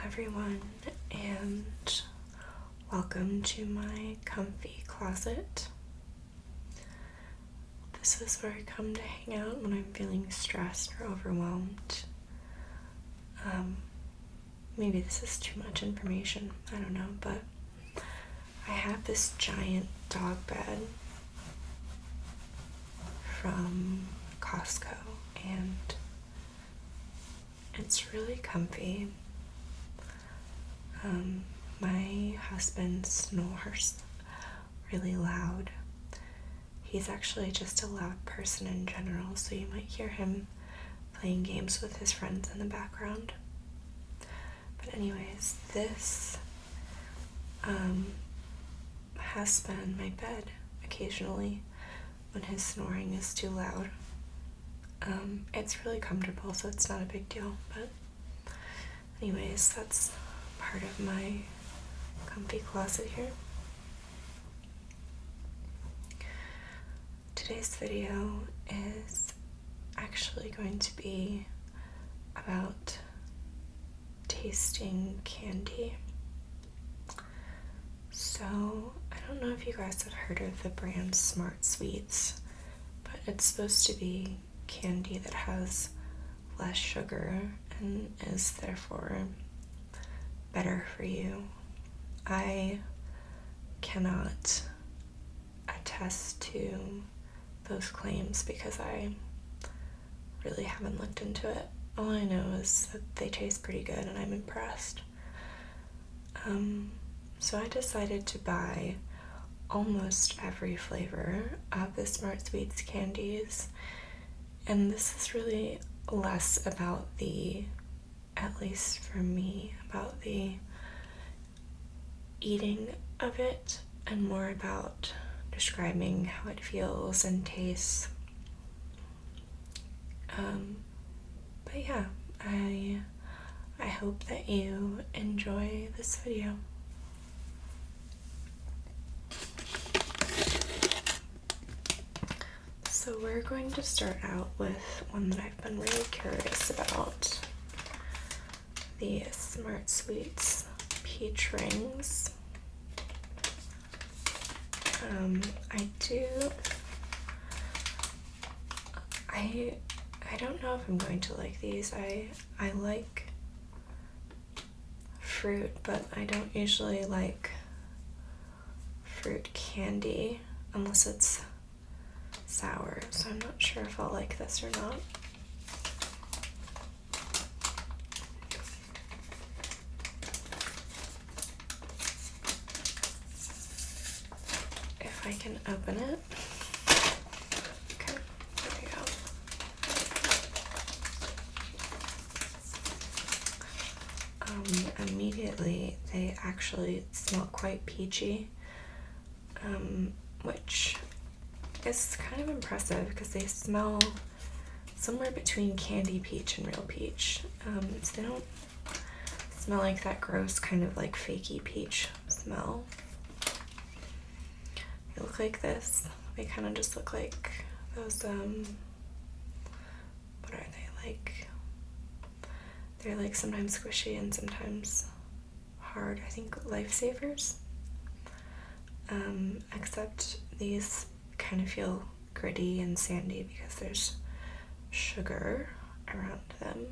everyone, and welcome to my comfy closet. This is where I come to hang out when I'm feeling stressed or overwhelmed. Maybe this is too much information, I don't know, but I have this giant dog bed from Costco, and it's really comfy. My husband snores really loud. He's actually just a loud person in general, so you might hear him playing games with his friends in the background. But anyways, this has been my bed occasionally when his snoring is too loud. It's really comfortable, so it's not a big deal, but anyways, that's part of my comfy closet here. Today's video is actually going to be about tasting candy. So, I don't know if you guys have heard of the brand Smart Sweets, but it's supposed to be candy that has less sugar and is therefore better for you. I cannot attest to those claims because I really haven't looked into it. All I know is that they taste pretty good and I'm impressed. So I decided to buy almost every flavor of the Smart Sweets candies, and this is really less about at least for me, about the eating of it and more about describing how it feels and tastes. But yeah, I hope that you enjoy this video. So we're going to start out with one that I've been really curious about. The Smart Sweets Peach Rings. I don't know if I'm going to like these. I like fruit, but I don't usually like fruit candy unless it's sour, so I'm not sure if I'll like this or not. If I can open it. Okay, there we go. Immediately they actually smell quite peachy, which is kind of impressive because they smell somewhere between candy peach and real peach. So they don't smell like that gross kind of like fakey peach smell. They look like this. They kind of just look like those, what are they like? They're like sometimes squishy and sometimes hard. I think Lifesavers. Except these kind of feel gritty and sandy because there's sugar around them.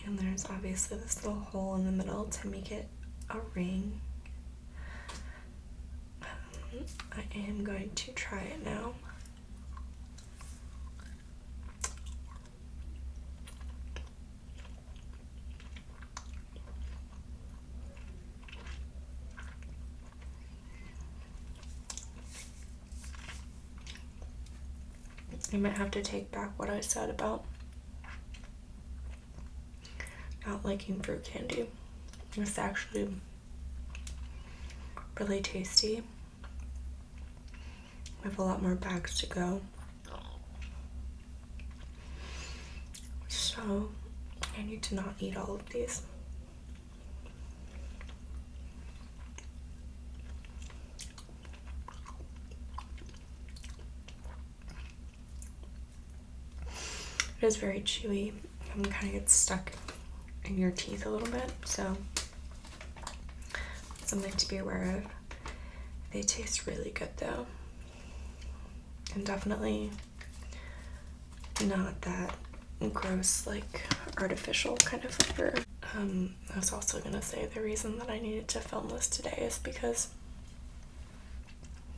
And there's obviously this little hole in the middle to make it a ring. I am going to try it now. I might have to take back what I said about not liking fruit candy. It's actually really tasty. We have a lot more bags to go. So I need to not eat all of these. It is very chewy and kind of gets stuck in your teeth a little bit, so something to be aware of. They taste really good though, and definitely not that gross, like artificial kind of flavor. I was also gonna say the reason that I needed to film this today is because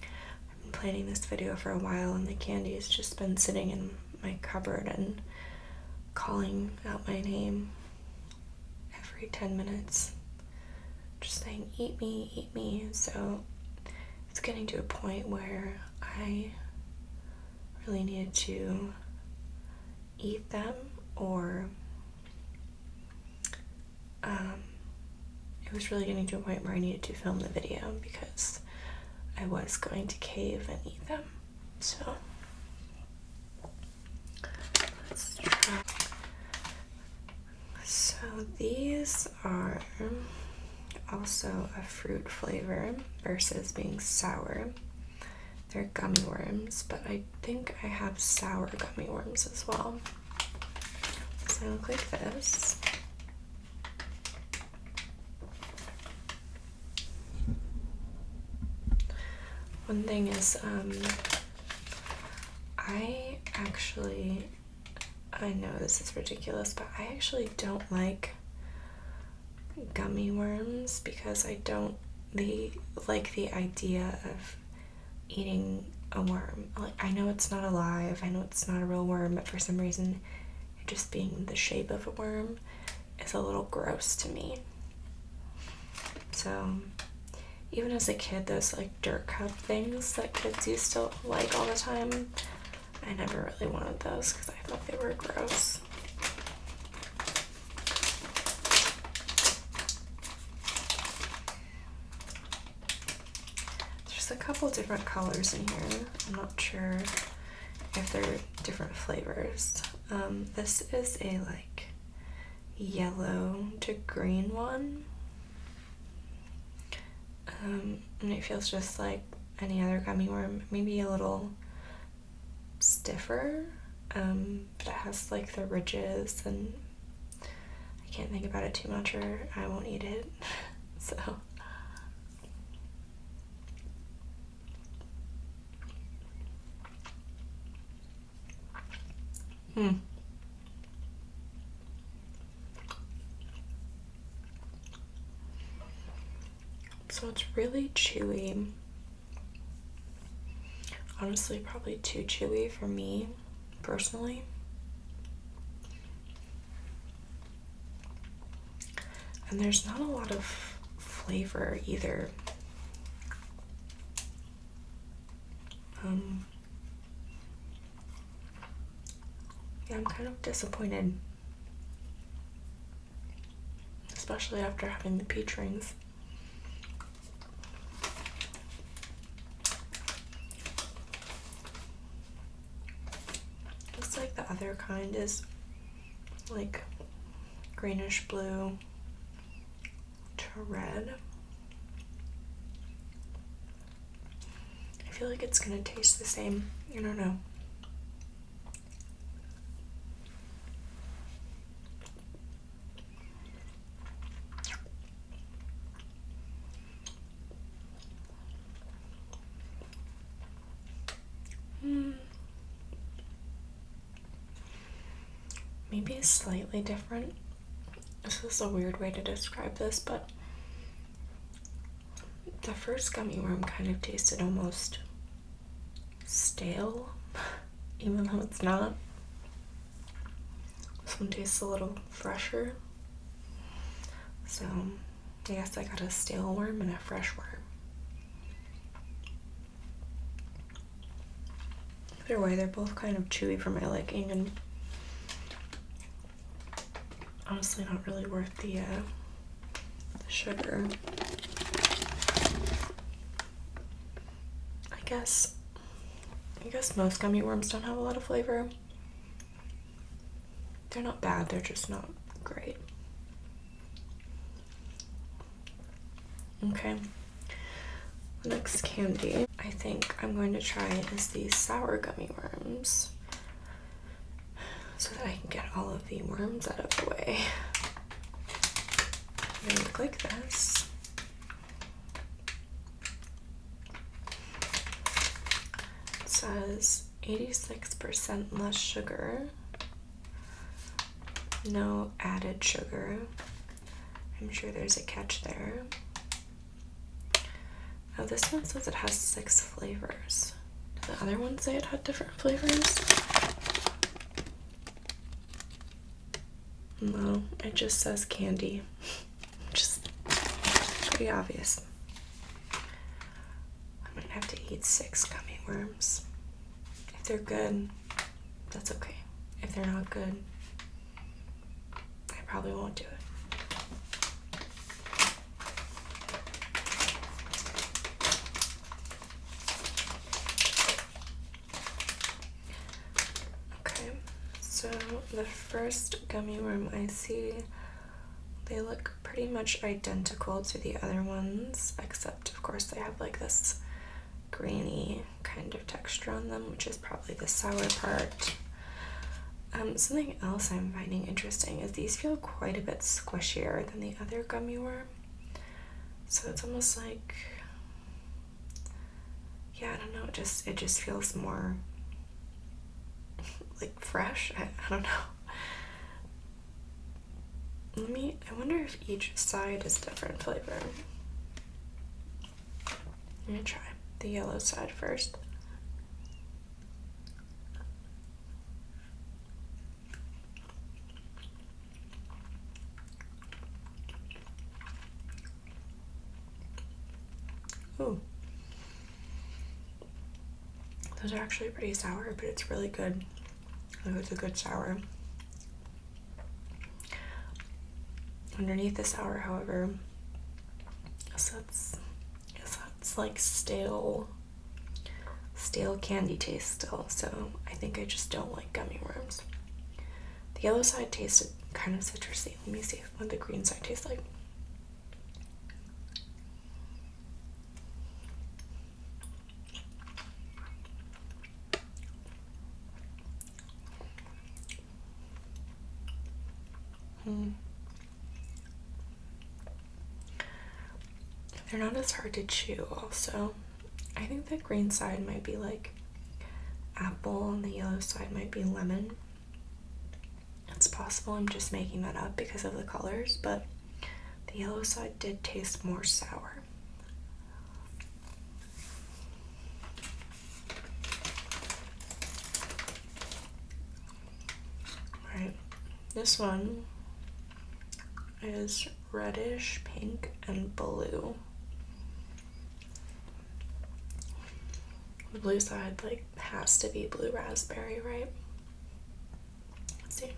I've been planning this video for a while and the candy has just been sitting in my cupboard and calling out my name every 10 minutes, just saying, eat me, eat me. So it's getting to a point where I really needed to eat them, or it was really getting to a point where I needed to film the video because I was going to cave and eat them. So let's try. So these are also a fruit flavor versus being sour. They're gummy worms, but I think I have sour gummy worms as well. So they look like this. One thing is, I know this is ridiculous, but I actually don't like gummy worms because I don't like the idea of eating a worm. Like, I know it's not alive, I know it's not a real worm, but for some reason, it just being the shape of a worm is a little gross to me. So even as a kid, those like dirt cup things that kids used to like all the time, I never really wanted those because I thought they were gross. There's a couple different colors in here. I'm not sure if they're different flavors. This is a like yellow to green one. And it feels just like any other gummy worm, maybe a little stiffer, but it has like the ridges, and I can't think about it too much or I won't eat it. So So it's really chewy. Honestly, probably too chewy for me, personally. And there's not a lot of flavor either. Yeah, I'm kind of disappointed. Especially after having the peach rings. Looks like the other kind is like greenish blue to red. I feel like it's gonna taste the same. I don't know. Maybe slightly different. This is a weird way to describe this, but the first gummy worm kind of tasted almost stale, even though it's not. This one tastes a little fresher. So I guess I got a stale worm and a fresh worm. Either way, they're both kind of chewy for my liking, and honestly not really worth the sugar. I guess most gummy worms don't have a lot of flavor. They're not bad, they're just not great. Okay, the next candy I think I'm going to try is these sour gummy worms, so that I can get all of the worms out of the way. They look like this. It says 86% less sugar, no added sugar. I'm sure there's a catch there. Now this one says it has 6 flavors. Did the other one say it had different flavors? No, it just says candy. Just pretty obvious. I might have to eat 6 gummy worms. If they're good, that's okay. If they're not good, I probably won't do it. So the first gummy worm I see, they look pretty much identical to the other ones, except of course they have like this grainy kind of texture on them, which is probably the sour part. Something else I'm finding interesting is these feel quite a bit squishier than the other gummy worm. So it's almost like, yeah, I don't know, it just feels more like fresh. I don't know. I wonder if each side is different flavor. Let me try the yellow side first. Ooh. Those are actually pretty sour, but it's really good. Oh, it's a good sour. Underneath the sour, however, so it's like stale candy taste still, so I think I just don't like gummy worms. The yellow side tasted kind of citrusy. Let me see what the green side tastes like. They're not as hard to chew also. I think the green side might be like apple and the yellow side might be lemon. It's possible I'm just making that up because of the colors, but the yellow side did taste more sour. Alright, this one is reddish, pink, and blue. The blue side like has to be blue raspberry, right? Let's see.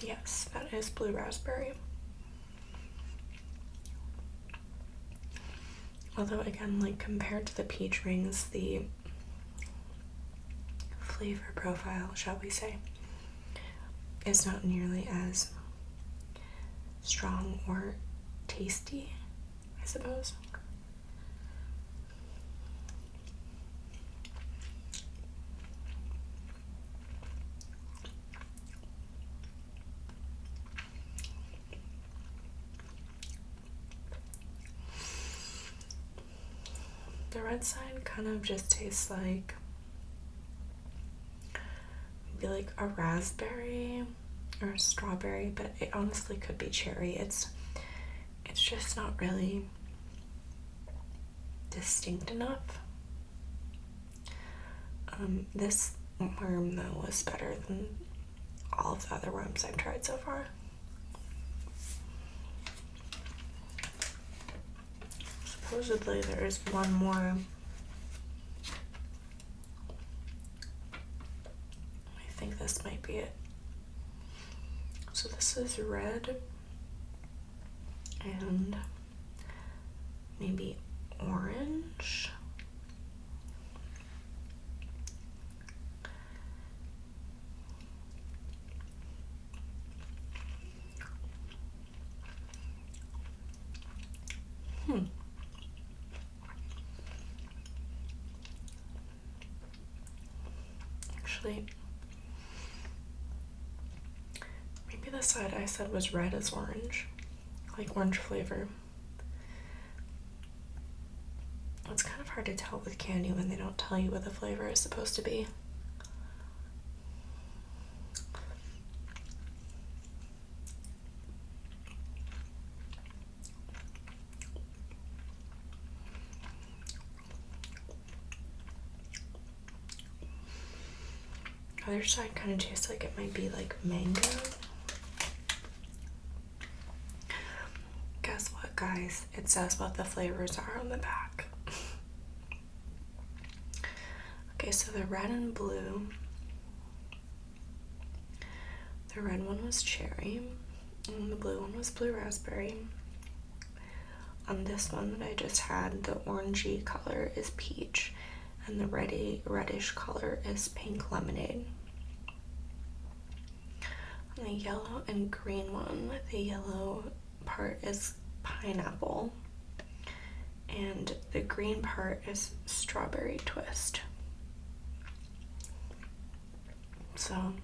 Yes, that is blue raspberry. Although again, like compared to the peach rings, the flavor profile, shall we say, is not nearly as strong or tasty, I suppose. The red side kind of just tastes like maybe like a raspberry or a strawberry, but it honestly could be cherry. It's just not really distinct enough. This worm though was better than all of the other worms I've tried so far. Supposedly there is one more. I think this might be it. So this is red and maybe orange. actually. Maybe the side I said was red is orange, like orange flavor. It's kind of hard to tell with candy when they don't tell you what the flavor is supposed to be. The other side kind of tastes like it might be like mango. Guess what, guys? It says what the flavors are on the back. Okay, so the red and blue. The red one was cherry, and the blue one was blue raspberry. On this one that I just had, the orangey color is peach, and the reddish color is pink lemonade. On the yellow and green one, the yellow part is pineapple, and the green part is strawberry twist. So,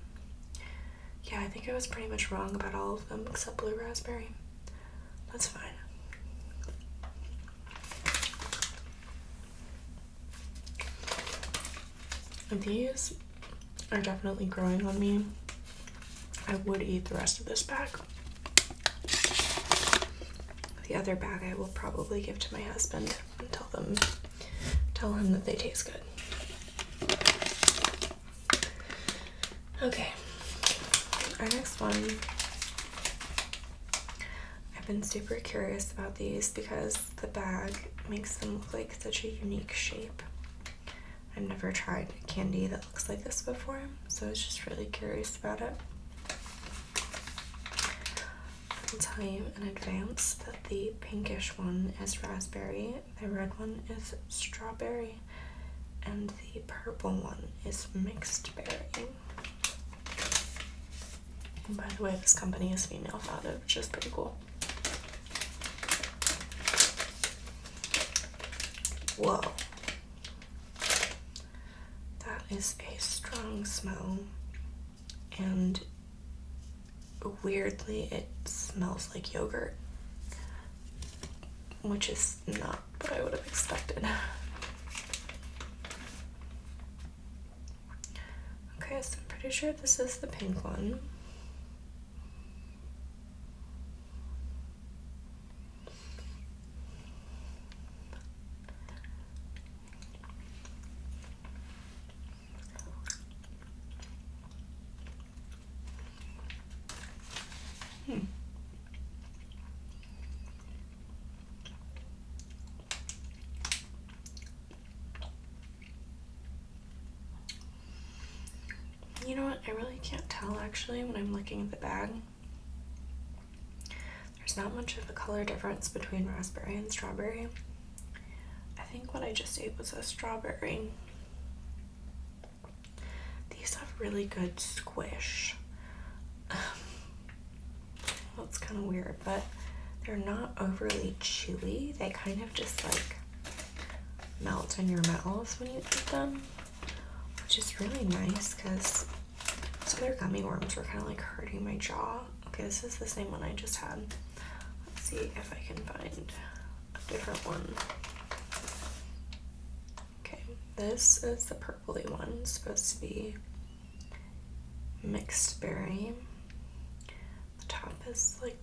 yeah, I think I was pretty much wrong about all of them except blue raspberry. That's fine. These are definitely growing on me. I would eat the rest of this bag. The other bag I will probably give to my husband and tell him that they taste good. Okay, our next one. I've been super curious about these because the bag makes them look like such a unique shape. I've never tried candy that looks like this before, so I was just really curious about it. I'll tell you in advance that the pinkish one is raspberry, the red one is strawberry, and the purple one is mixed berry. And by the way, this company is female founded, which is pretty cool. Whoa. That is a strong smell, and weirdly it smells like yogurt, which is not what I would have expected. Okay, so I'm pretty sure this is the pink one. You know what? I really can't tell actually when I'm looking at the bag. There's not much of a color difference between raspberry and strawberry. I think what I just ate was a strawberry. These have really good squish. Well, it's kind of weird, but they're not overly chewy. They kind of just like melt in your mouth when you eat them, which is really nice because some other gummy worms were kind of like hurting my jaw. Okay, this is the same one I just had. Let's see if I can find a different one. Okay, this is the purpley one. It's supposed to be mixed berry. The top is like